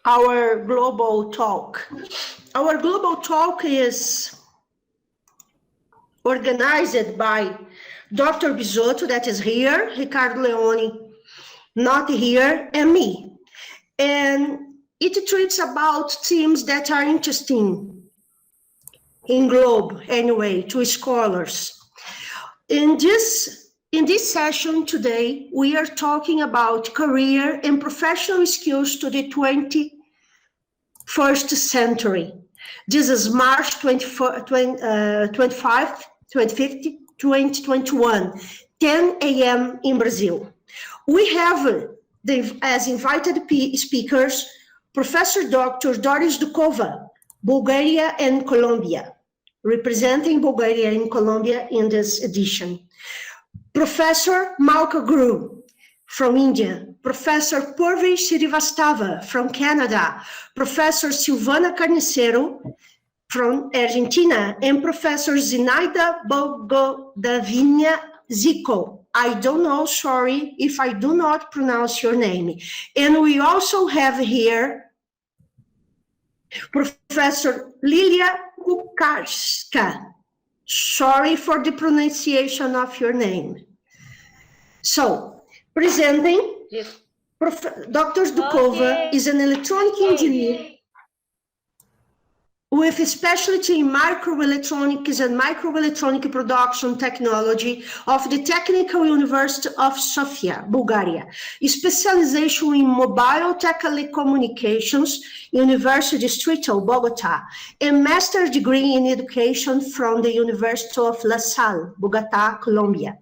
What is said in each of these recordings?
our global talk. Our global talk is organized by Dr. Bisotto, that is here, Ricardo Leone, not here, and me. And it treats about themes that are interesting in globe, anyway, to scholars. In this session today, we are talking about career and professional skills to the 21st century. This is March 25, 2021, 10 a.m. in Brazil. We have as invited speakers, Professor Dr. Doris Dukova, Bulgaria and Colombia, representing Bulgaria and Colombia in this edition. Professor Malka Guru from India, Professor Purvi Srivastava from Canada, Professor Silvana Carnicero from Argentina, and Professor Zinaida Bogodavinha Zico. I don't know, sorry if I do not pronounce your name. And we also have here Professor Lilia Kukarska. Sorry for the pronunciation of your name. So, presenting, Yes. Dr. Dukova is an electronic engineer with a specialty in microelectronics and microelectronic production technology of the Technical University of Sofia, Bulgaria. A specialization in mobile telecommunications, University Distrital, Bogota, and master's degree in education from the University of La Salle, Bogota, Colombia.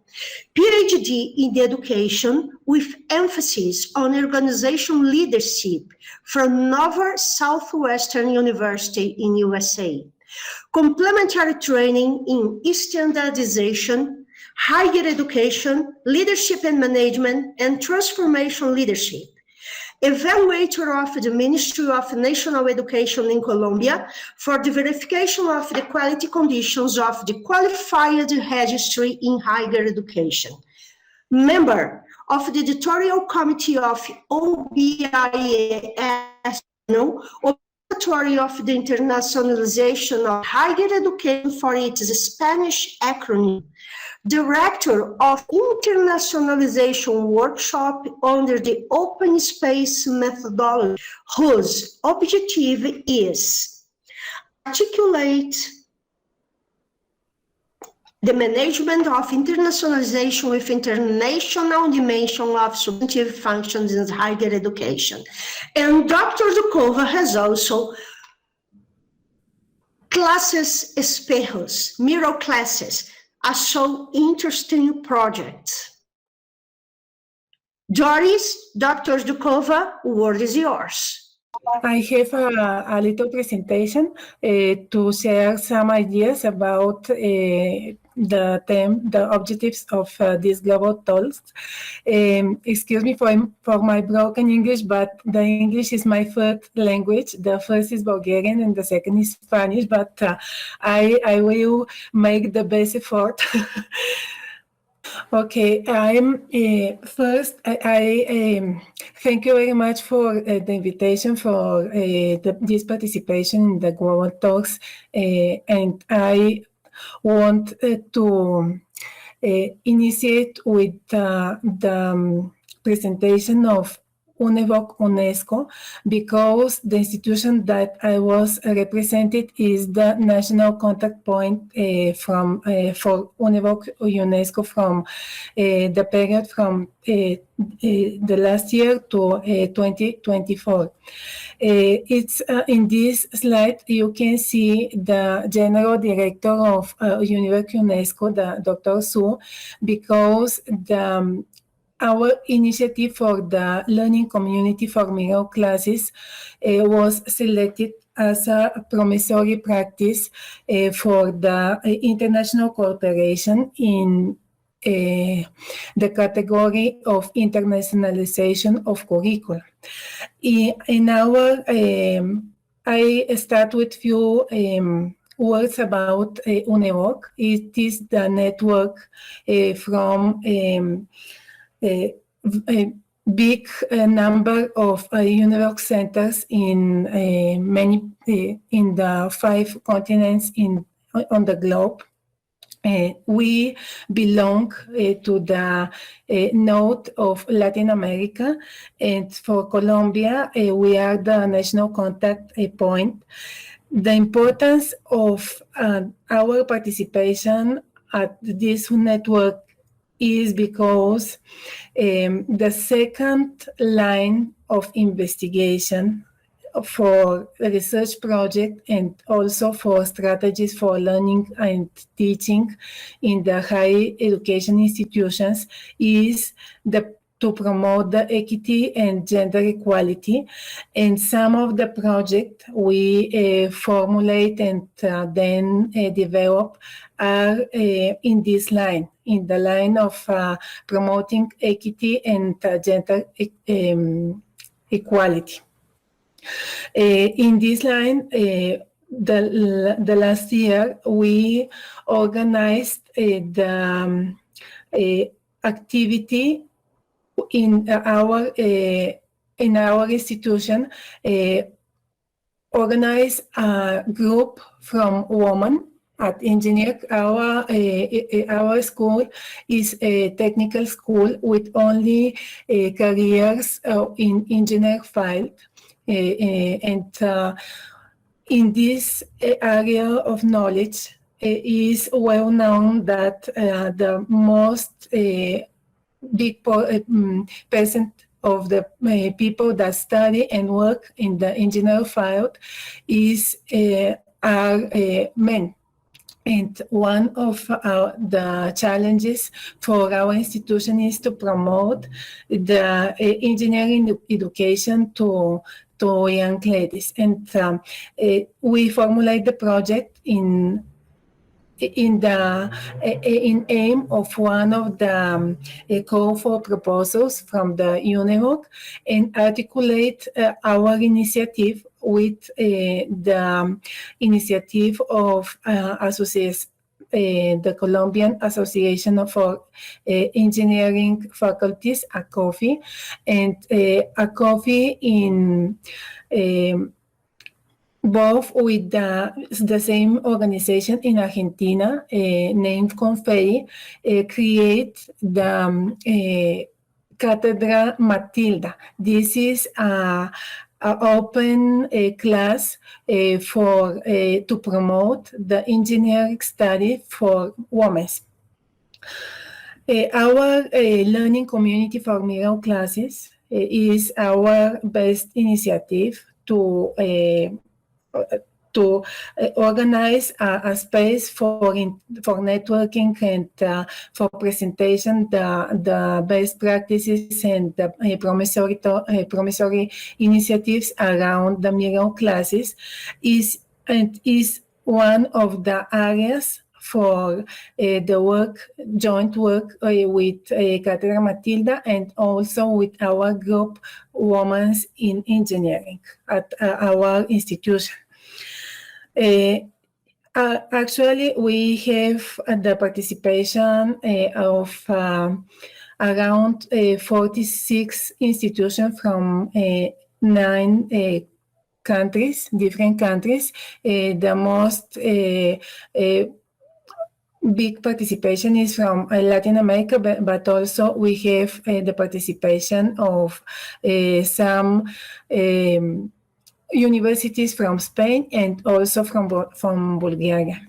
PhD in education with emphasis on organizational leadership from Nova Southwestern University in USA. Complementary training in standardization, higher education, leadership and management, and transformation leadership. Evaluator of the Ministry of National Education in Colombia for the verification of the quality conditions of the qualified registry in higher education. Member of the editorial committee of OBIS, Observatory of the Internationalization of Higher Education for its Spanish acronym. Director of Internationalization Workshop under the Open Space Methodology, whose objective is articulate the management of internationalization with international dimension of substantive functions in higher education. And Dr. Dukova has also classes espejos, mirror classes, are so interesting projects. Doris, Dr. Dukova, word is yours. I have a little presentation to share some ideas about the objectives of these global talks. Excuse me for my broken English, but the English is my third language. The first is Bulgarian and the second is Spanish, but I will make the best effort. Okay, first, I thank you very much for the invitation for this participation in the Global Talks, and I want to initiate with the presentation of Univoc UNESCO, because the institution that I was represented is the national contact point for Univoc UNESCO from the period from the last year to 2024. It's in this slide you can see the general director of Univoc UNESCO, Dr. Su, because our initiative for the learning community for mirror classes was selected as a promissory practice for the international cooperation in the category of internationalization of curricula. In our, I start with few words about UNEVOC. It is the network from big number of Univoc centers in many in the 5 continents on the globe. We belong to the north of Latin America, and for Colombia, we are the national contact point. The importance of our participation at this network is because the second line of investigation for a research project and also for strategies for learning and teaching in the higher education institutions is to promote the equity and gender equality. And some of the projects we formulate and then develop are in this line, in the line of promoting equity and gender equality. In this line, the last year, we organized the activity in our institution, organized a group from women at engineer. Our school is a technical school with only careers in engineer field. And in this area of knowledge, is well known that the most big percent of the people that study and work in the engineer field are men. And one of the challenges for our institution is to promote the engineering education to young ladies. And we formulate the project in aim of one of the call for proposals from the Univoc, and articulate our initiative with the initiative of the Colombian Association for Engineering Faculties, ACOFI, and ACOFI in both with the same organization in Argentina, named Conferi, create the Cátedra Matilda. This is an open class to promote the engineering study for women. Our learning community for middle classes is our best initiative to organize a space for networking and for presentation the best practices and the promissory initiatives around the middle classes is one of the areas for the joint work with Cátedra Matilda, and also with our group Women in Engineering at our institution. Actually, we have the participation of around 46 institutions from 9 countries, different countries. The most big participation is from Latin America, but also we have the participation of some universities from Spain and also from Bulgaria.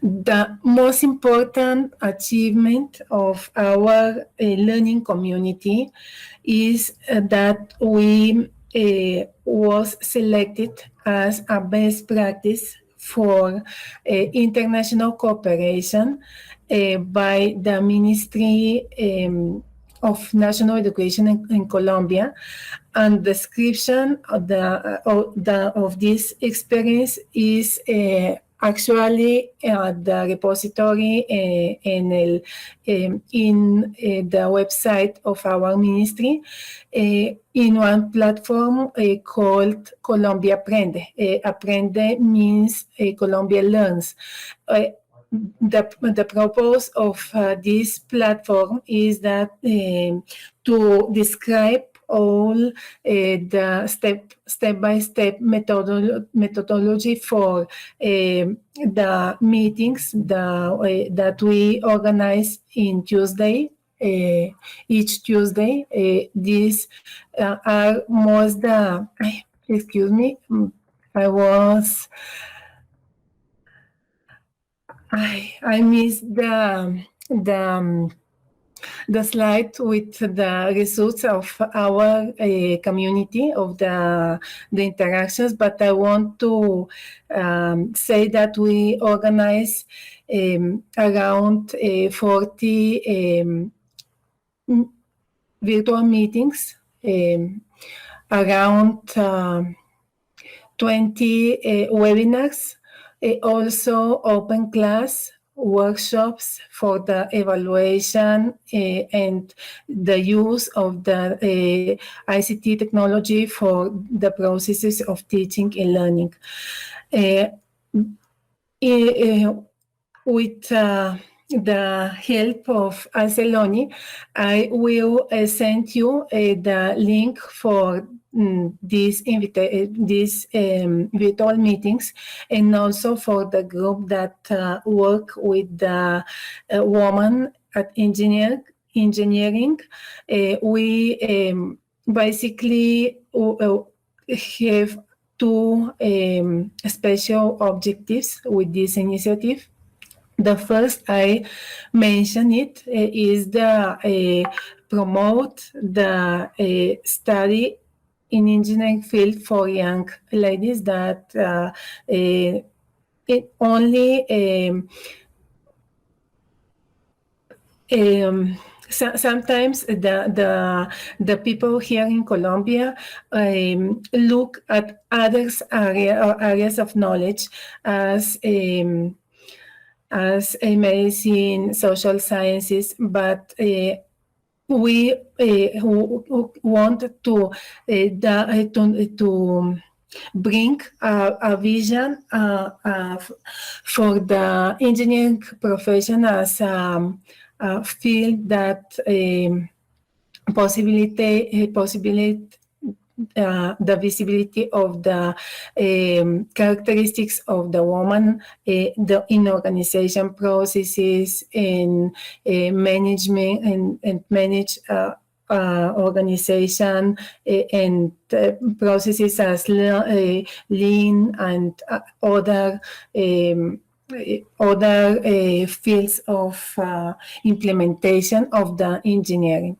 The most important achievement of our learning community is that we was selected as a best practice for international cooperation by the Ministry of National Education in Colombia, and description of this experience is actually the repository in the website of our ministry in one platform called Colombia Aprende. Aprende means Colombia learns. the purpose of this platform is that to describe all the step-by-step methodology for the meetings that we organize in Tuesday. Each Tuesday, these are most the. Excuse me, I missed the slide with the results of our community, of the interactions, but I want to say that we organize around 40 virtual meetings, around 20 webinars, also open class workshops for the evaluation and the use of the ICT technology for the processes of teaching and learning. With the help of Arceloni, I will send you the link for these virtual meetings, and also for the group that work with the woman at engineering. We basically have two special objectives with this initiative. The first, I mentioned it, is the promote the study in engineering field for young ladies that it only sometimes the people here in Colombia look at others areas of knowledge as medicine, social sciences, but we want to bring a vision for the engineering profession as a field that possibility the visibility of the characteristics of the woman in organization processes, in management and manage organization and processes as lean and other fields of implementation of the engineering.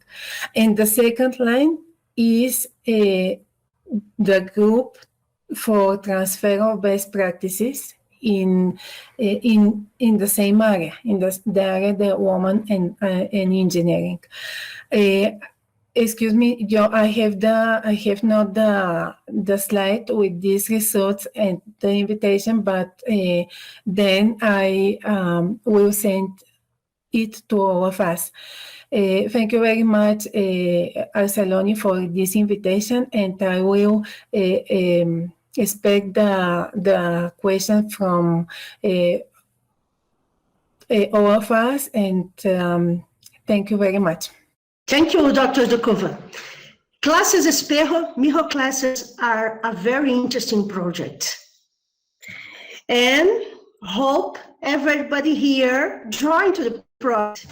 And the second line is the group for transfer of best practices in the same area, in the area of the woman and engineering. Excuse me, I have not the slide with these results and the invitation, but then I will send it to all of us. Thank you very much, Arceloni, for this invitation, and I will expect the question from all of us, and thank you very much. Thank you, Dr. Ducova. Classes Espejo, Mijo classes are a very interesting project. And hope everybody here join to the project.